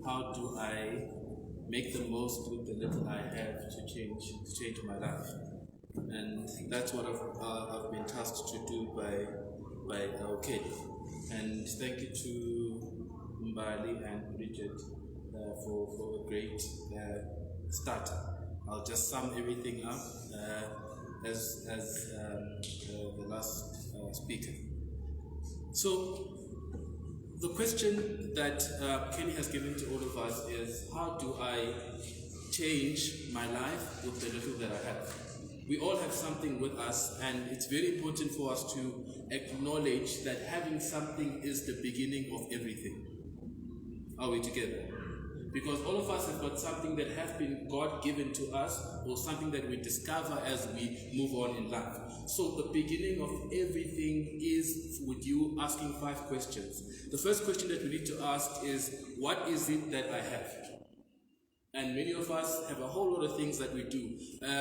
how do I make the most with the little I have to change my life? And that's what I've been tasked to do by Kelly. And thank you to Mbali and Bridget for a great start. I'll just sum everything up as the last speaker. So the question that Kelly has given to all of us is, how do I change my life with the little that I have? We all have something with us, and it's very important for us to acknowledge that having something is the beginning of everything. Are we together? Because all of us have got something that has been God-given to us, or something that we discover as we move on in life. So the beginning of everything is with you asking 5 questions. The first question that we need to ask is, what is it that I have? And many of us have a whole lot of things that we do.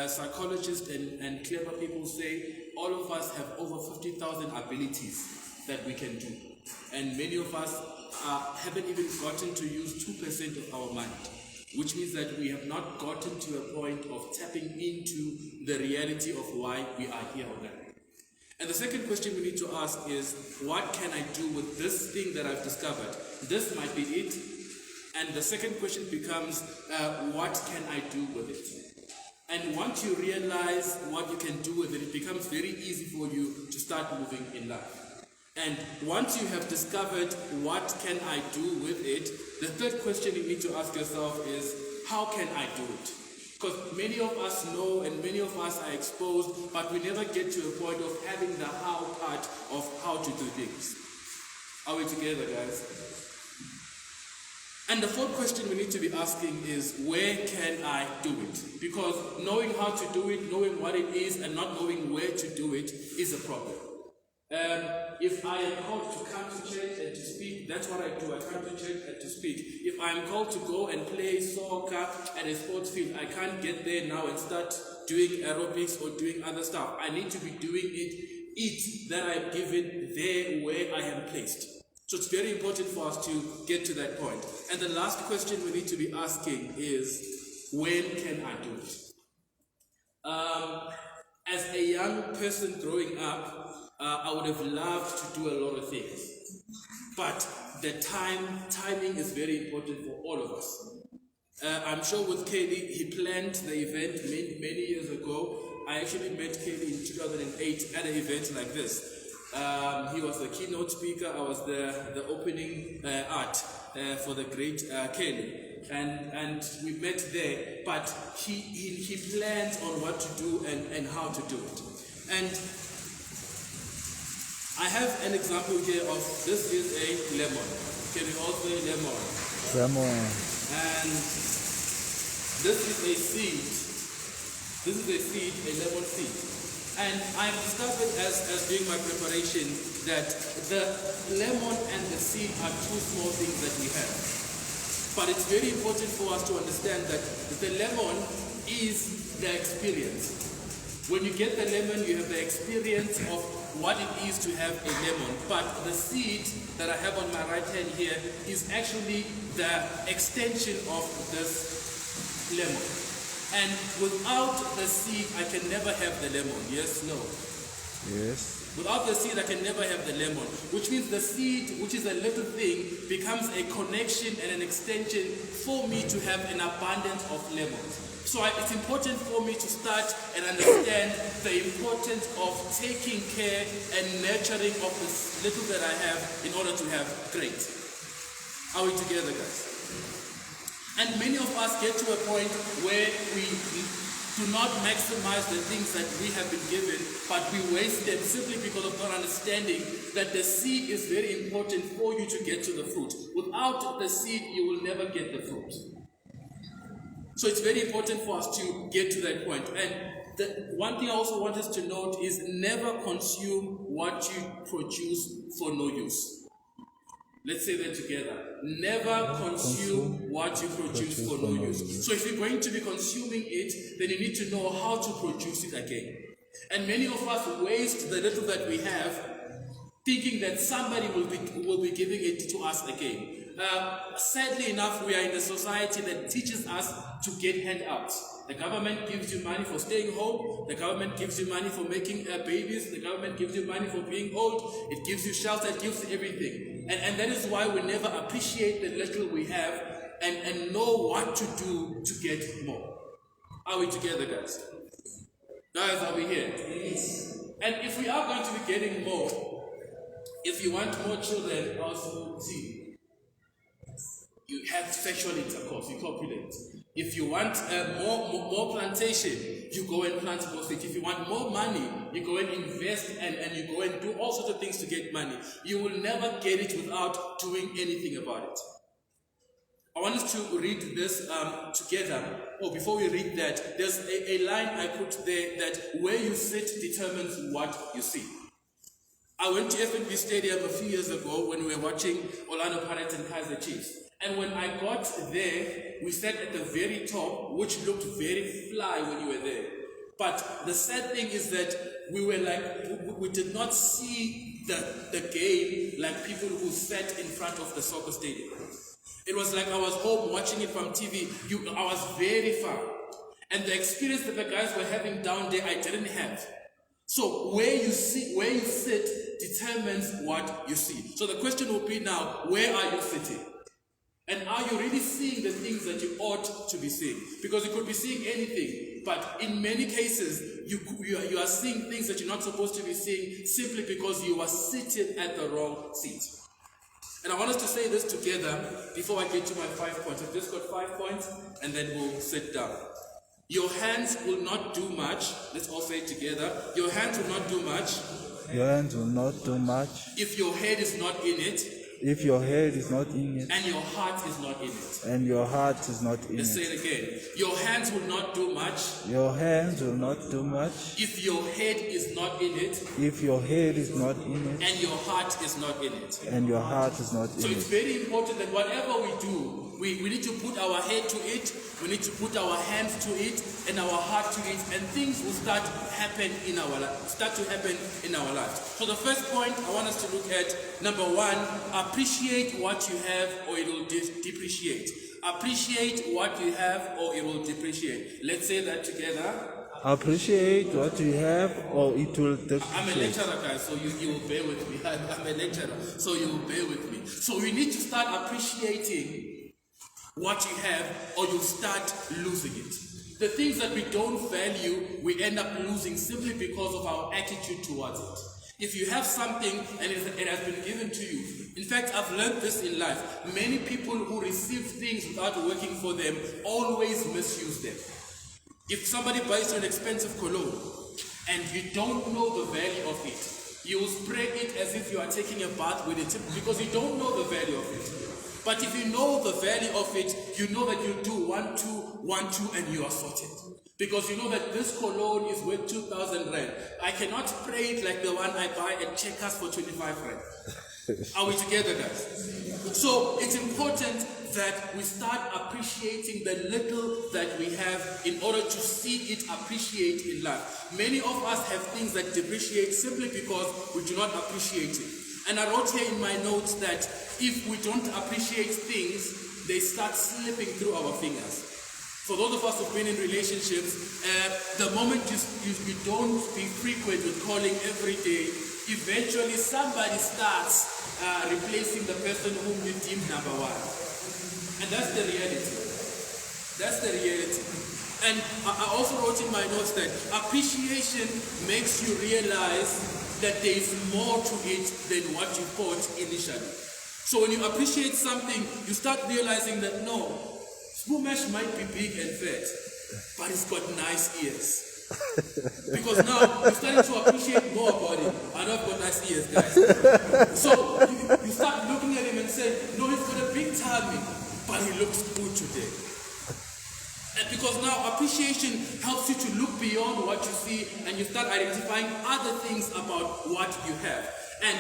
Psychologists and clever people say all of us have over 50,000 abilities that we can do. And many of us haven't even gotten to use 2% of our mind, which means that we have not gotten to a point of tapping into the reality of why we are here on earth. And the second question we need to ask is, what can I do with this thing that I've discovered? This might be it. And the second question becomes, what can I do with it? And once you realize what you can do with it, it becomes very easy for you to start moving in life. And once you have discovered what can I do with it, the third question you need to ask yourself is, how can I do it? Because many of us know and many of us are exposed, but we never get to a point of having the how part of how to do things. Are we together, guys? And the fourth question we need to be asking is, where can I do it? Because knowing how to do it, knowing what it is, and not knowing where to do it is a problem. If I am called to come to church and to speak, that's what I do. I come to church and to speak. If I am called to go and play soccer at a sports field, I can't get there now and start doing aerobics or doing other stuff. I need to be doing it that I am given there where I am placed. So it's very important for us to get to that point. And the last question we need to be asking is, when can I do it? As a young person growing up, I would have loved to do a lot of things. But the timing is very important for all of us. I'm sure with Kelly, he planned the event many years ago. I actually met Kelly in 2008 at an event like this. He was the keynote speaker. I was the opening art for the great Kelly. And we met there, but he planned on what to do and how to do it. And I have an example here of, this is a lemon. Can we all say lemon? Lemon. And this is a seed. This is a seed, a lemon seed. And I've discovered as doing my preparation that the lemon and the seed are two small things that we have. But it's very important for us to understand that the lemon is the experience. When you get the lemon, you have the experience of what it is to have a lemon. But the seed that I have on my right hand here is actually the extension of this lemon. And without the seed, I can never have the lemon. Yes, no? Yes. Without the seed, I can never have the lemon. Which means the seed, which is a little thing, becomes a connection and an extension for me to have an abundance of lemons. So it's important for me to start and understand the importance of taking care and nurturing of this little that I have in order to have great. Are we together, guys? And many of us get to a point where we do not maximize the things that we have been given, but we waste them simply because of not understanding that the seed is very important for you to get to the fruit. Without the seed, you will never get the fruit. So it's very important for us to get to that point. And the one thing I also want us to note is, never consume what you produce for no use. Let's say that together. Never consume what you produce for no use. So if you're going to be consuming it, then you need to know how to produce it again. And many of us waste the little that we have, thinking that somebody will be giving it to us again. Sadly enough, we are in a society that teaches us to get handouts. The government gives you money for staying home. The government gives you money for making babies. The government gives you money for being old. It gives you shelter. It gives you everything. And that is why we never appreciate the little we have and know what to do to get more. Are we together, guys? Guys, are we here? Yes. And if we are going to be getting more, if you want more children, also see, you have sexual intercourse, you copulate. If you want more plantation, you go and plant more seeds. If you want more money, you go and invest and you go and do all sorts of things to get money. You will never get it without doing anything about it. I want us to read this together. Before we read that, there's a line I put there that where you sit determines what you see. I went to FNB Stadium a few years ago when we were watching Orlando Pirates and Kaizer Chiefs. And when I got there, we sat at the very top, which looked very fly when you were there. But the sad thing is that we did not see the game like people who sat in front of the soccer stadium. It was like I was home watching it from TV. I was very far. And the experience that the guys were having down there, I didn't have. So where you sit determines what you see. So the question will be now, where are you sitting? And are you really seeing the things that you ought to be seeing? Because you could be seeing anything, but in many cases, you are seeing things that you're not supposed to be seeing simply because you are sitting at the wrong seat. And I want us to say this together before I get to my 5 points. I've just got 5 points, and then we'll sit down. Your hands will not do much. Let's all say it together. Your hands will not do much. Your hands will not do much. If your head is not in it. If your head is not in it. And your heart is not in it. And your heart is not in Let's it. say it again. Your hands will not do much. Your hands will not do much. If your head is not in it. If your head is not in it. And your heart is not in it. And your heart is not in it. So it's very important that whatever we do, we need to put our head to it, we need to put our hands to it, and our heart to it, and things will start to happen in our lives. So the first point I want us to look at, number one, appreciate what you have or it will depreciate. Appreciate what you have or it will depreciate. Let's say that together. Appreciate what you have or it will depreciate. I'm a lecturer, guys, so you will bear with me. I'm a lecturer, so you will bear with me. So we need to start appreciating what you have or you'll start losing it. The things that we don't value, we end up losing simply because of our attitude towards it. If you have something and it has been given to you, in fact, I've learned this in life. Many people who receive things without working for them always misuse them. If somebody buys you an expensive cologne and you don't know the value of it, you will spray it as if you are taking a bath with it because you don't know the value of it. But if you know the value of it, you know that you do 1, 2, 1, 2, and you are sorted. Because you know that this cologne is worth 2,000 rand. I cannot spray it like the one I buy at Checkers for 25 rand. Are we together, guys? So it's important that we start appreciating the little that we have in order to see it appreciate in life. Many of us have things that depreciate simply because we do not appreciate it. And I wrote here in my notes that if we don't appreciate things, they start slipping through our fingers. For those of us who've been in relationships, the moment you don't be frequent with calling every day, eventually somebody starts replacing the person whom you deemed number one. And that's the reality. That's the reality. And I also wrote in my notes that appreciation makes you realize that there is more to it than what you thought initially. So when you appreciate something, you start realizing that no, Spumash might be big and fat, but it's got nice ears. Because now you're starting to appreciate more about it. I know I've got nice ears, guys. So you start looking at him and say, no, he's got a big tummy, but he looks good today. And because now appreciation helps you to look beyond what you see and you start identifying other things about what you have. And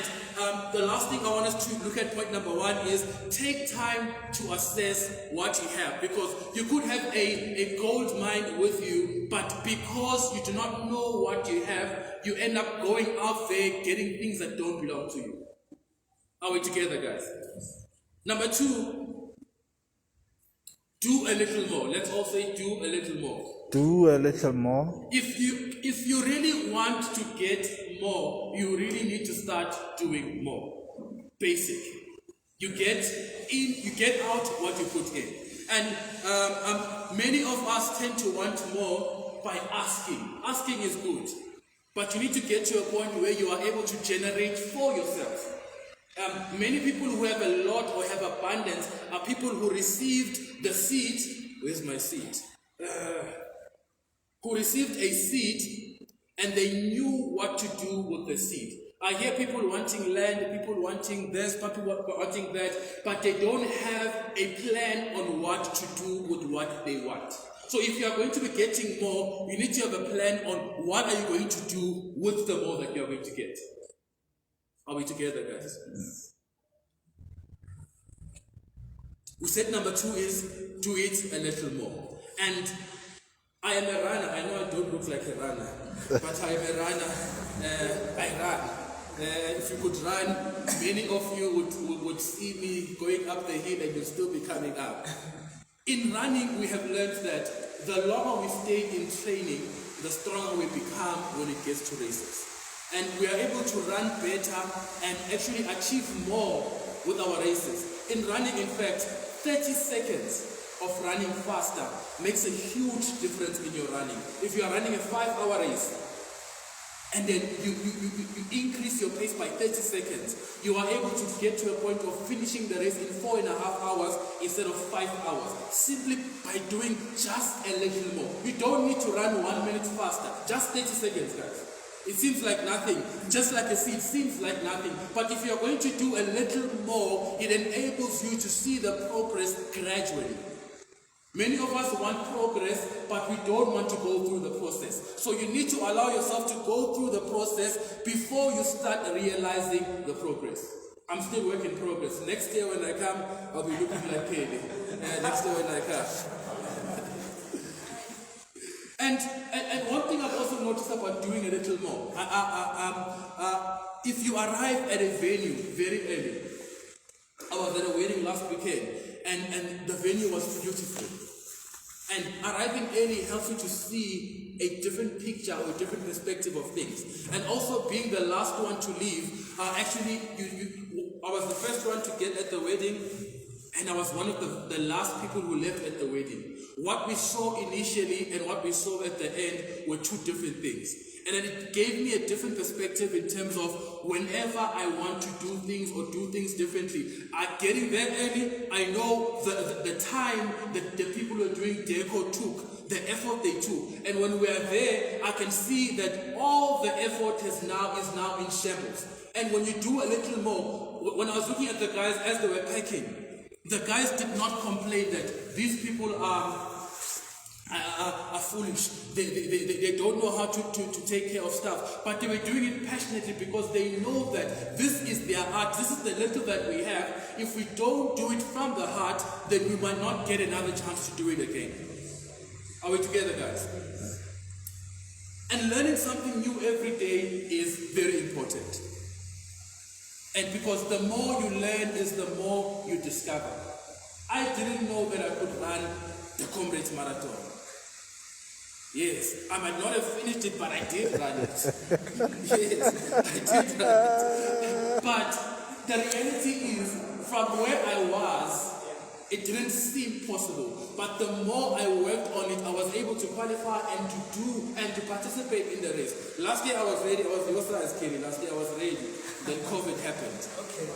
the last thing I want us to look at, point number one, is take time to assess what you have. Because you could have a gold mine with you, but because you do not know what you have, you end up going out there getting things that don't belong to you. Are we together, guys? Number 2, do a little more. Let's all say do a little more. Do a little more. If you really want to get more, you really need to start doing more. Basic. You get in, you get out what you put in. And many of us tend to want more by asking. Asking is good, but you need to get to a point where you are able to generate for yourself. Many people who have a lot or have abundance are people who received the seed. Where's my seed? Who received a seed and they knew what to do with the seed. I hear people wanting land, people wanting this, people wanting that, but they don't have a plan on what to do with what they want. So if you are going to be getting more, you need to have a plan on what are you going to do with the more that you are going to get. Are we together, guys? We said number 2 is do it a little more. And I am a runner. I know I don't look like a runner, but I am a runner. I run. If you could run, many of you would see me going up the hill and you'll still be coming up. In running, we have learned that the longer we stay in training, the stronger we become when it gets to races. And we are able to run better and actually achieve more with our races. In running, in fact, 30 seconds of running faster makes a huge difference in your running. If you are running a 5-hour race, and then you increase your pace by 30 seconds, you are able to get to a point of finishing the race in 4.5 hours instead of 5 hours, simply by doing just a little more. You don't need to run 1 minute faster, just 30 seconds, guys. It seems like nothing, just like a seed seems like nothing, but if you're going to do a little more, it enables you to see the progress gradually. Many of us want progress, but we don't want to go through the process. So you need to allow yourself to go through the process before you start realizing the progress. I'm still work in progress. Next year when I come, I'll be looking like Kaylee. Next year when I come. And one thing I've also noticed about doing a little more, if you arrive at a venue very early, I was at a wedding last weekend, and the venue was beautiful. And arriving early helps you to see a different picture or a different perspective of things. And also being the last one to leave, I was the first one to get at the wedding, and I was one of the last people who left at the wedding. What we saw initially and what we saw at the end were two different things. And then it gave me a different perspective in terms of whenever I want to do things or do things differently. Getting there early, I know the time that the people who are doing deco took, the effort they took. And when we are there, I can see that all the effort is now in shambles. And when you do a little more, when I was looking at the guys as they were packing, the guys did not complain that these people are foolish. They don't know how to take care of stuff. But they were doing it passionately because they know that this is their art. This is the little that we have. If we don't do it from the heart, then we might not get another chance to do it again. Are we together, guys? And learning something new every day is very important. And because the more you learn is the more you discover. I didn't know that I could run the Comrades Marathon. Yes, I might not have finished it, but I did run it. Yes, I did run it. But the reality is, from where I was, it didn't seem possible. But the more I worked on it, I was able to qualify and to do and to participate in the race. Last year I was ready. I was your size, Kelly. Last year I was ready. Then COVID happened. Okay.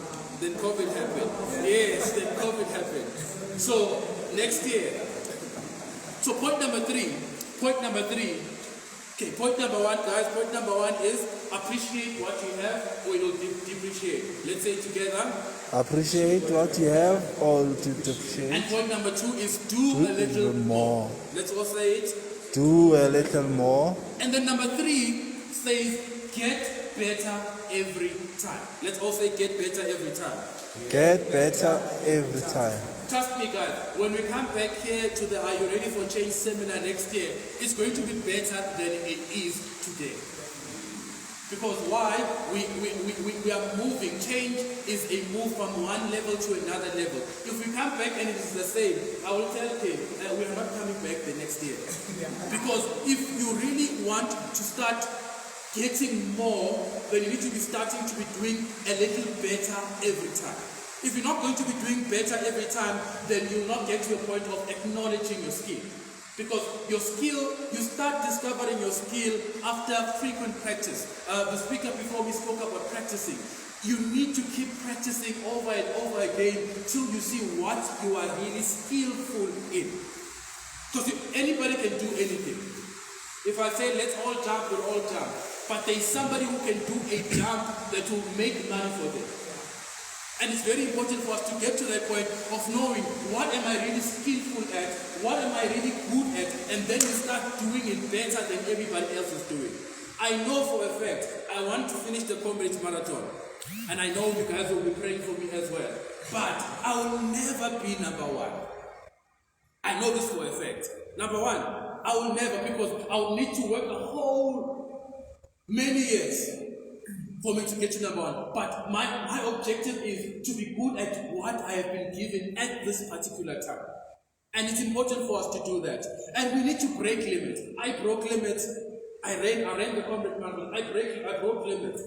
Then COVID happened. Yes, then COVID happened. So next year. So point number three. Okay, point number one, guys. Point number one is appreciate what you have or it will depreciate. Let's say it together. Appreciate what you have or to depreciate. And point number 2 is do a little more. Let's all say it. Do a little more. And then number 3 says get better every time. Let's all say get better every time. Get better every time. Trust me, guys, when we come back here to the Are You Ready for Change seminar next year, it's going to be better than it is today. Because why? We are moving. Change is a move from one level to another level. If we come back and it is the same, I will tell him we are not coming back the next year. Because if you really want to start getting more, then you need to be starting to be doing a little better every time. If you're not going to be doing better every time, then you will not get to a point of acknowledging your skill. Because your skill, you start discovering your skill after frequent practice. The speaker before me spoke about practicing. You need to keep practicing over and over again till you see what you are really skillful in. Because anybody can do anything. If I say let's all jump, we'll all jump. But there is somebody who can do a jump that will make money for them. And it's very important for us to get to that point of knowing what am I really skillful at, what am I really good at, and then we start doing it better than everybody else is doing. I know for a fact I want to finish the Comrades Marathon, and I know you guys will be praying for me as well, but I will never be number one. I know this for a fact. Number one, I will never, because I will need to work a whole many years for me to get to number one. But my objective is to be good at what I have been given at this particular time. And it's important for us to do that. And we need to break limits. I broke limits. I ran the Comrades Marathon. I broke limits.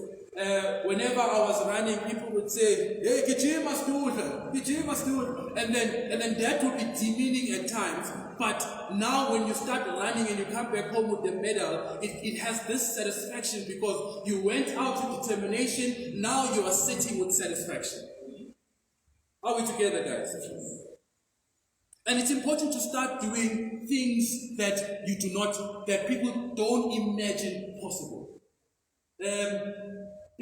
Whenever I was running, people would say, "Hey, Gijima must do it. Gijima must do it." And then that would be demeaning at times. But now when you start running and you come back home with the medal, it has this satisfaction because you went out with determination. Now you are sitting with satisfaction. Are we together, guys? And it's important to start doing things that that people don't imagine possible.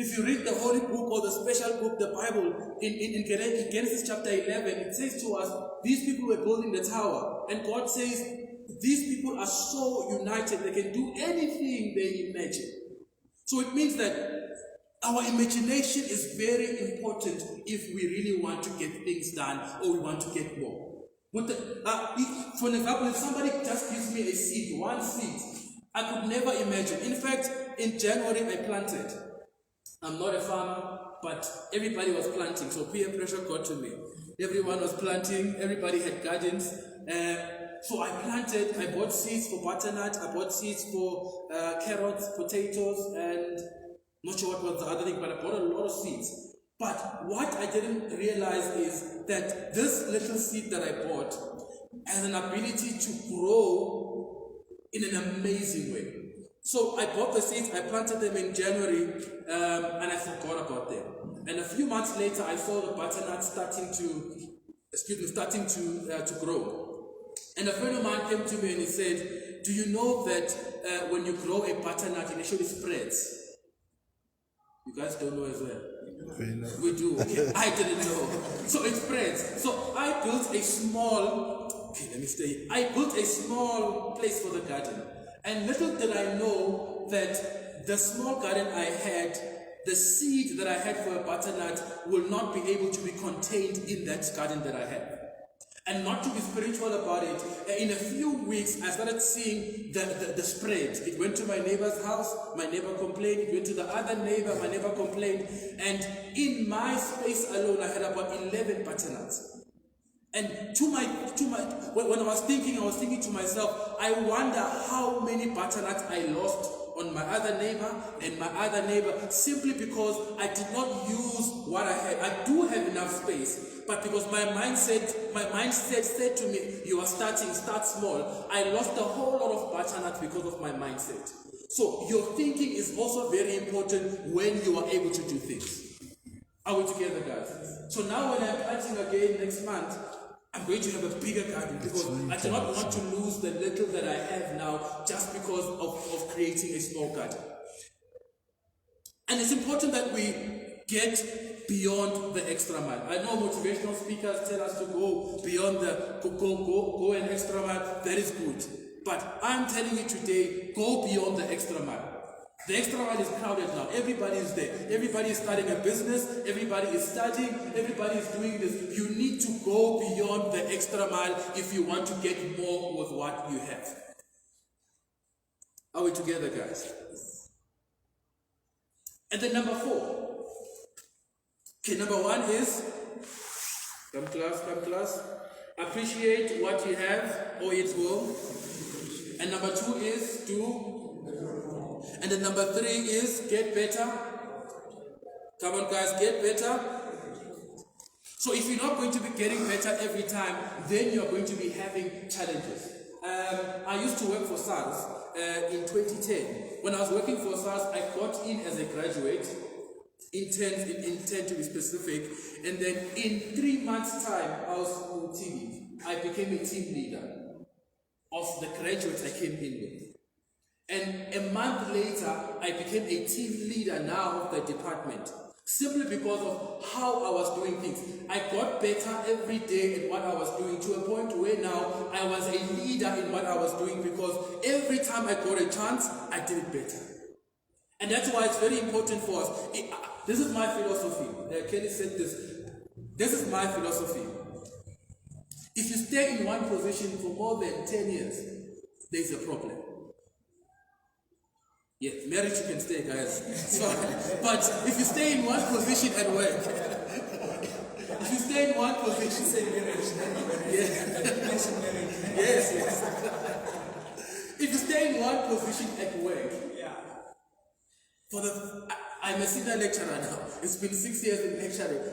If you read the holy book or the special book, the Bible, in Genesis chapter 11, it says to us, these people were building the tower. And God says, these people are so united, they can do anything they imagine. So it means that our imagination is very important if we really want to get things done or we want to get more. For example, if somebody just gives me a seed, one seed, I could never imagine. In fact, in January I planted. I'm not a farmer, but everybody was planting, so peer pressure got to me. Everyone was planting, everybody had gardens. So I planted, I bought seeds for butternut, I bought seeds for carrots, potatoes, and not sure what was the other thing, but I bought a lot of seeds. But what I didn't realize is that this little seed that I bought has an ability to grow in an amazing way. So I bought the seeds, I planted them in January, and I forgot about them. And a few months later, I saw the butternut starting to grow. And a friend of mine came to me and he said, "Do you know that when you grow a butternut, it actually spreads?" You guys don't know as well. We do. Okay. I didn't know. So it spreads. So I built a small. I built a small place for the garden. And little did I know that the small garden I had, the seed that I had for a butternut will not be able to be contained in that garden that I had. And not to be spiritual about it, in a few weeks I started seeing the spread. It went to my neighbor's house, my neighbor complained. It went to the other neighbor, my neighbor complained. And in my space alone, I had about 11 butternuts. And when I was thinking to myself, I wonder how many butternuts I lost on my other neighbor and my other neighbor simply because I did not use what I had. I do have enough space, but because my mindset said to me, you are start small. I lost a whole lot of butternuts because of my mindset. So your thinking is also very important when you are able to do things. Are we together, guys? So now when I'm planting again next month, I'm going to have a bigger garden because I do not want to lose the little that I have now just because of creating a small garden. And it's important that we get beyond the extra mile. I know motivational speakers tell us to go beyond go an extra mile. That is good. But I'm telling you today, go beyond the extra mile. The extra mile is crowded now. Everybody is there. Everybody is starting a business. Everybody is studying. Everybody is doing this. You need to go beyond the extra mile if you want to get more with what you have. Are we together, guys? And then number 4. Okay, number 1 is, come class, appreciate what you have or it will. And number 2 is do. And then number 3 is get better. Come on guys, get better. So if you're not going to be getting better every time, then you're going to be having challenges. I used to work for SARS in 2010. When I was working for SARS, I got in as a graduate, intern to be specific, and then in 3 months' time, I was on TV. I became a team leader of the graduates I came in with. And a month later, I became a team leader now of the department. Simply because of how I was doing things. I got better every day at what I was doing, to a point where now I was a leader in what I was doing, because every time I got a chance, I did it better. And that's why it's very important for us. This is my philosophy. Kenny said this. This is my philosophy. If you stay in one position for more than 10 years, there's a problem. Yeah, marriage you can stay, guys. But if you stay in one position at work, if you stay in one position, say marriage, yes. If you stay in one position at work, I'm a senior lecturer now. It's been 6 years in lecturing.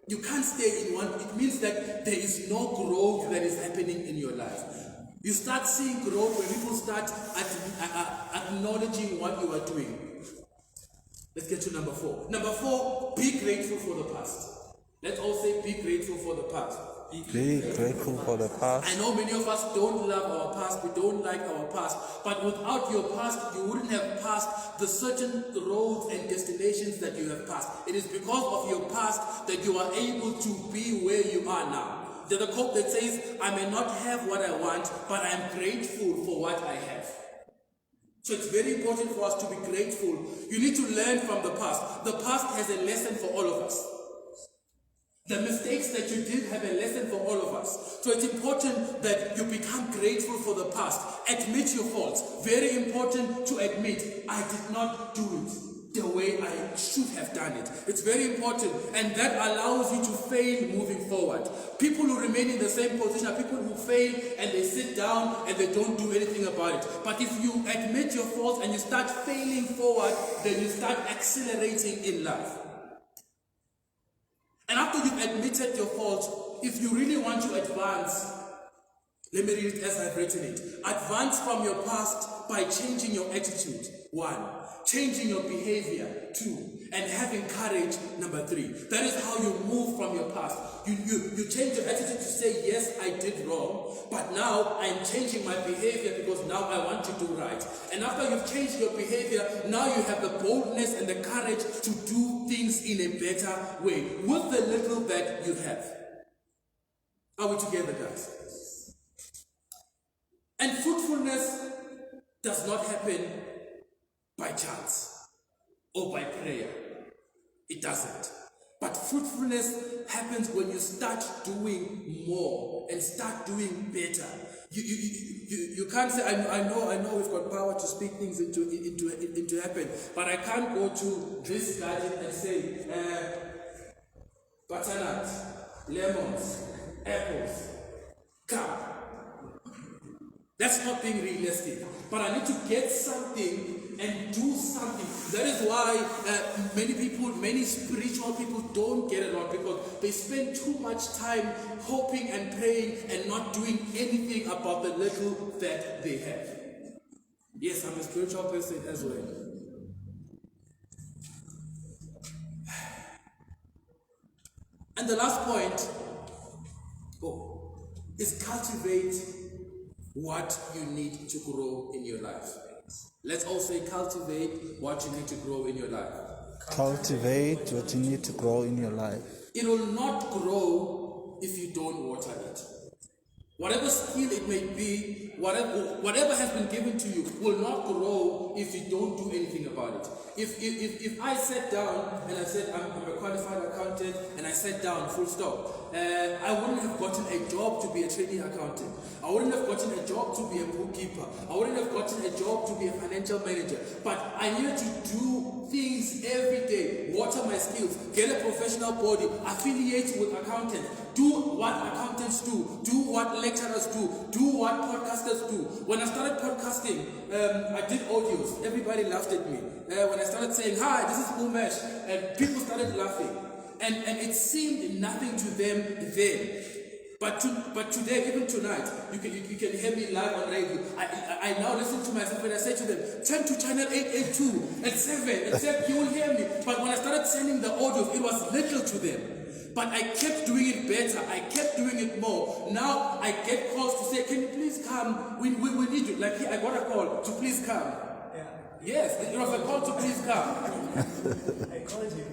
You can't stay in one. It means that there is no growth that is happening in your life. You start seeing growth when people start acknowledging what you are doing. Let's get to number 4. Number 4, be grateful for the past. Let's all say be grateful for the past. Be grateful for the past. I know many of us don't love our past, we don't like our past, but without your past, you wouldn't have passed the certain roads and destinations that you have passed. It is because of your past that you are able to be where you are now. There's a quote that says, I may not have what I want, but I am grateful for what I have. So it's very important for us to be grateful. You need to learn from the past. The past has a lesson for all of us. The mistakes that you did have a lesson for all of us. So it's important that you become grateful for the past. Admit your faults. Very important to admit, I did not do it the way I should have done it. It's very important, and that allows you to fail moving forward. People who remain in the same position are people who fail and they sit down and they don't do anything about it. But if you admit your faults and you start failing forward, then you start accelerating in life. And after you've admitted your faults, if you really want to advance, let me read it as I've written it. Advance from your past by changing your attitude. 1. Changing your behavior. 2. And having courage. Number 3. That is how you move from your past. You change your attitude to say, yes, I did wrong, but now I'm changing my behavior because now I want to do right. And after you've changed your behavior, now you have the boldness and the courage to do things in a better way with the little that you have. Are we together, guys? And fruitfulness does not happen by chance or by prayer. It doesn't. But fruitfulness happens when you start doing more and start doing better. You can't say, I know we've got power to speak things into happen, but I can't go to this garden and say, butternut, lemons, apples, come. That's not being realistic. But I need to get something and do something. That is why many spiritual people don't get it wrong, because they spend too much time hoping and praying and not doing anything about the little that they have. Yes, I'm a spiritual person as well. And the last point is cultivate what you need to grow in your life. Let's all say cultivate what you need to grow in your life. Cultivate what you need to grow in your life. It will not grow if you don't water it. Whatever skill it may be, whatever has been given to you will not grow if you don't do anything about it. If I sat down and I said I'm a qualified accountant and I sat down full stop, I wouldn't have gotten a job to be a trainee accountant. I wouldn't have gotten a job to be a bookkeeper. I wouldn't have gotten a job to be a financial manager. But I needed to do things every day, water my skills, get a professional body, affiliate with accountants, do what accountants do what lecturers do what podcasters do. When I started podcasting, I did audios. Everybody laughed at me. When I started saying, "Hi, this is Umesh," and people started laughing. And it seemed nothing to them then. But today, even tonight, you can hear me live on radio. I now listen to myself and I say to them, turn to channel 882 at 7, except you will hear me. But when I started sending the audio, it was little to them. But I kept doing it better. I kept doing it more. Now I get calls to say, can you please come? We need you. Like I got a call to please come. Yeah. Yes, it was a call to please come. I called you.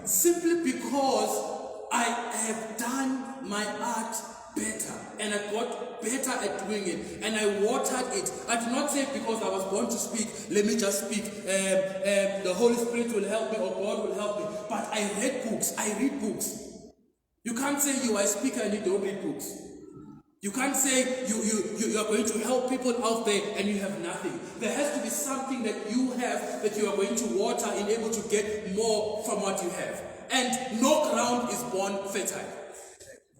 Simply because I have done my art better and I got better at doing it and I watered it. I do not say it because I was born to speak, let me just speak, the Holy Spirit will help me or God will help me. But I read books, I read books. You can't say you are a speaker and you don't read books. You can't say you are going to help people out there and you have nothing. There has to be something that you have that you are going to water and able to get more from what you have. And no ground is born fertile.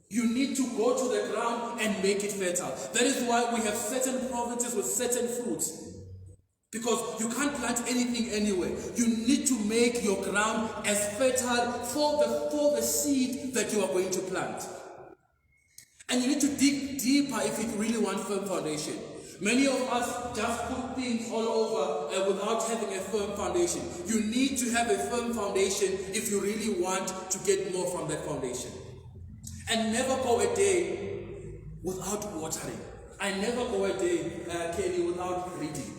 You need to go to the ground and make it fertile. That is why we have certain provinces with certain fruits. Because you can't plant anything anywhere. You need to make your ground as fertile for the seed that you are going to plant. And you need to dig deeper if you really want firm foundation. Many of us just put things all over without having a firm foundation. You need to have a firm foundation if you really want to get more from that foundation. And never go a day without watering. I never go a day, Kelly, without reading.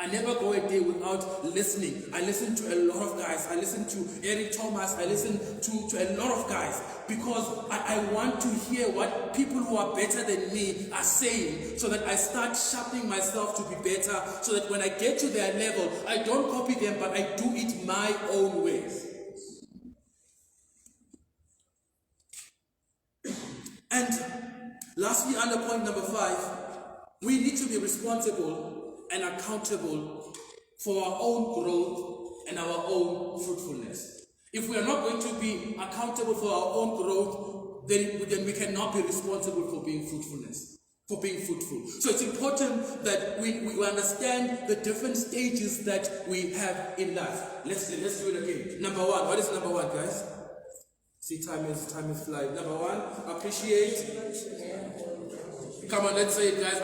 I never go a day without listening. I listen to a lot of guys. I listen to Eric Thomas. I listen to a lot of guys because I want to hear what people who are better than me are saying so that I start sharpening myself to be better so that when I get to their level, I don't copy them, but I do it my own way. And lastly, under point number 5, we need to be responsible and accountable for our own growth and our own fruitfulness. If we are not going to be accountable for our own growth, then we cannot be responsible for being fruitful. So it's important that we understand the different stages that we have in life. Let's do it again. Number 1. What is number 1, guys? See, time is flying. Number 1, appreciate. Come on, let's say it, guys.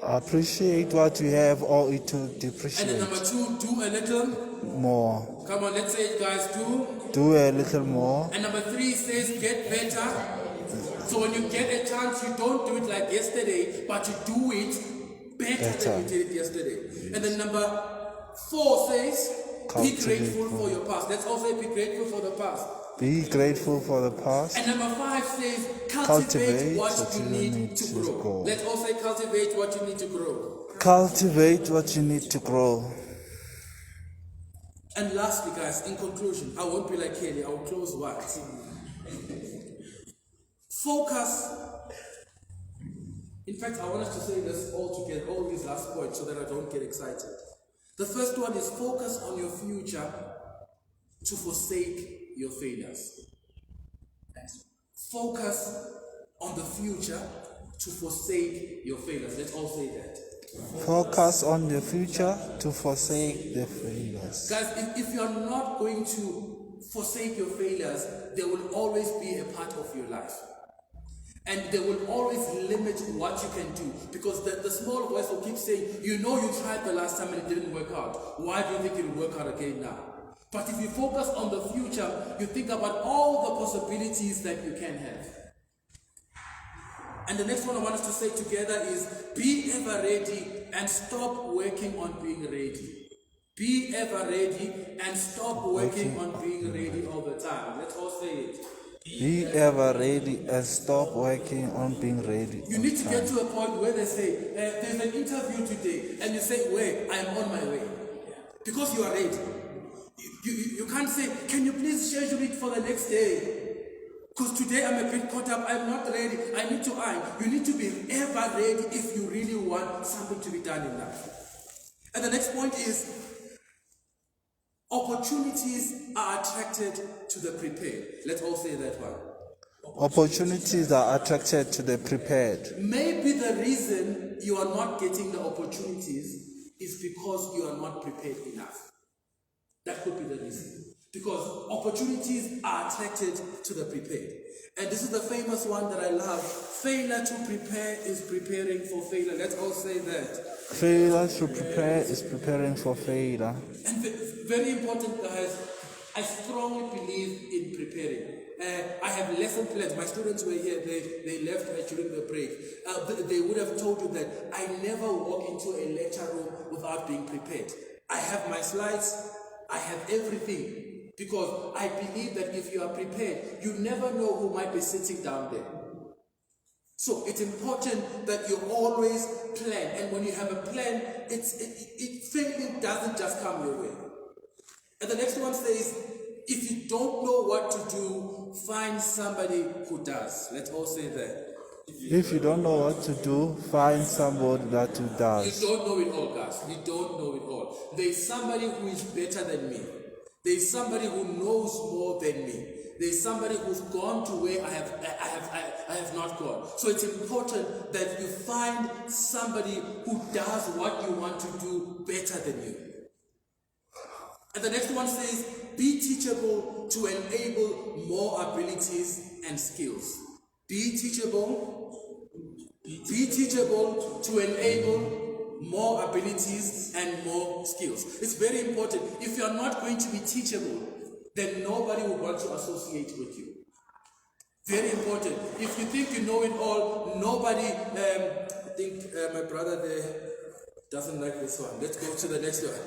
Appreciate what you have or it will depreciate. And then number 2, do a little more. Come on, let's say it, guys. Do a little more. And number 3 says get better. So when you get a chance, you don't do it like yesterday, but you do it better than you did it yesterday. And then number 4 says be grateful for your past. Let's all say be grateful for the past. Be grateful for the past. And number 5 says cultivate what you need to grow. Let's all say cultivate what you need to grow. Cultivate what you need to grow. And lastly, guys, in conclusion, I won't be like Kelly. I will close what? Focus. In fact, I want us to say this all together, all these last points, so that I don't get excited. The first one is focus on your future to forsake your failures. Focus on the future to forsake your failures. Let's all say that. Focus on the future to forsake the failures. Guys, if you're not going to forsake your failures, there will always be a part of your life. And they will always limit what you can do. Because the small voice will keep saying, you tried the last time and it didn't work out. Why do you think it will work out again now? But if you focus on the future, you think about all the possibilities that you can have. And the next one I want us to say together is, be ever ready and stop working on being ready. Be ever ready and stop working on being ready all the time. Let's all say it. Be ever ready and stop working on being ready. You need to get to a point where they say, there's an interview today, and you say, wait, I am on my way. Because you are ready. You can't say, can you please schedule it for the next day? Because today I'm a bit caught up, I'm not ready, I need to iron. You need to be ever ready if you really want something to be done in life. And the next point is, opportunities are attracted to the prepared. Let's all say that one. Opportunities are attracted to the prepared. Maybe the reason you are not getting the opportunities is because you are not prepared enough. That could be the reason. Because opportunities are attracted to the prepared. And this is the famous one that I love. Failure to prepare is preparing for failure. Let's all say that. Failure to prepare is preparing for failure. And very important, guys, I strongly believe in preparing. I have lesson plans. My students were here, they left during the break. They would have told you that I never walk into a lecture room without being prepared. I have my slides, I have everything. Because I believe that if you are prepared, you never know who might be sitting down there. So it's important that you always plan. And when you have a plan, failing doesn't just come your way. And the next one says, if you don't know what to do, find somebody who does. Let's all say that. If you don't know what to do, find somebody that who does. You don't know it all, guys. You don't know it all. There's somebody who is better than me. There's somebody who knows more than me. There's somebody who's gone to where I have not gone. So it's important that you find somebody who does what you want to do better than you. And the next one says, be teachable to enable more abilities and skills. Be teachable to enable more abilities and more skills. It's very important. If you are not going to be teachable, then nobody will want to associate with you. Very important. If you think you know it all, nobody, I think my brother there doesn't like this one. Let's go to the next one.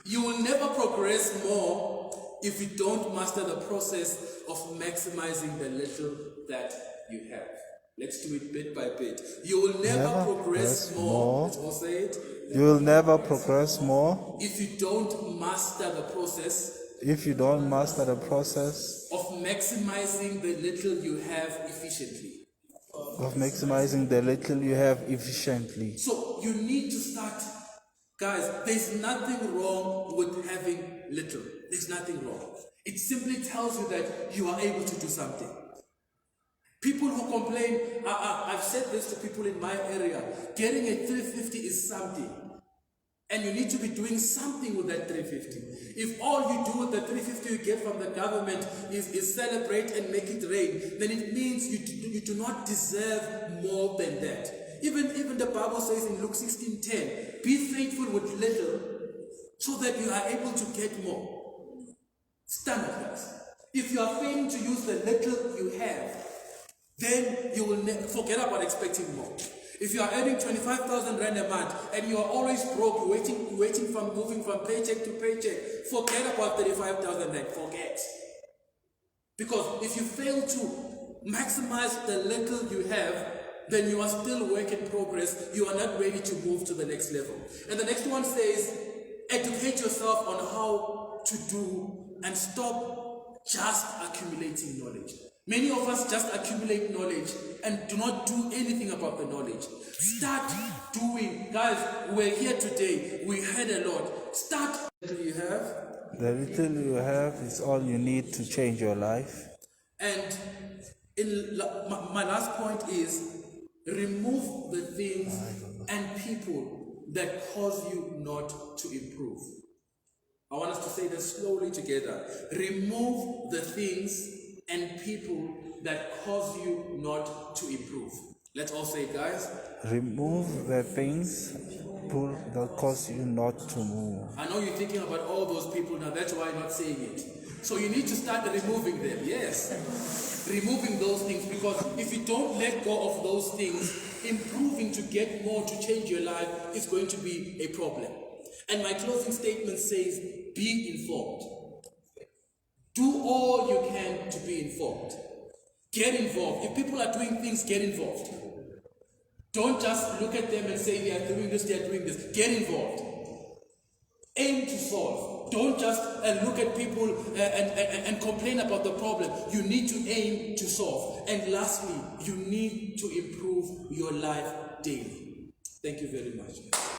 You will never progress more if you don't master the process of maximizing the little that you have. Let's do it bit by bit. You will never progress more. Let's all say it. You will never progress more if you don't master the process. If you don't master the process of maximizing the little you have efficiently. Of maximizing the little you have efficiently. So you need to start. Guys, there's nothing wrong with having little. There's nothing wrong. It simply tells you that you are able to do something. People who complain, I've said this to people in my area, getting a 350 is something. And you need to be doing something with that 350. If all you do with the 350 you get from the government is celebrate and make it rain, then it means you do not deserve more than that. Even the Bible says in Luke 16:10, be faithful with little so that you are able to get more. Stand with us. If you are failing to use the little you have, then you will forget about expecting more. If you are earning 25,000 rand a month and you are always broke, waiting from moving from paycheck to paycheck, forget about 35,000 rand. Forget. Because if you fail to maximize the little you have, then you are still work in progress. You are not ready to move to the next level. And the next one says, educate yourself on how to do and stop just accumulating knowledge. Many of us just accumulate knowledge and do not do anything about the knowledge. Start doing. Guys, we're here today. We heard a lot. Start. The little you have. The little you have is all you need to change your life. And my last point is remove the things and people that cause you not to improve. I want us to say this slowly together. Remove the things and people that cause you not to improve. Let's all say it, guys. Remove the things, people that cause you not to move. I know you're thinking about all those people now. That's why I'm not saying it. So you need to start removing them. Yes. Removing those things, because if you don't let go of those things, improving to get more, to change your life is going to be a problem. And my closing statement says, be informed. Do all you can informed. Get involved. If people are doing things, get involved. Don't just look at them and say they are doing this, they are doing this. Get involved. Aim to solve. Don't just look at people and complain about the problem. You need to aim to solve. And lastly, you need to improve your life daily. Thank you very much.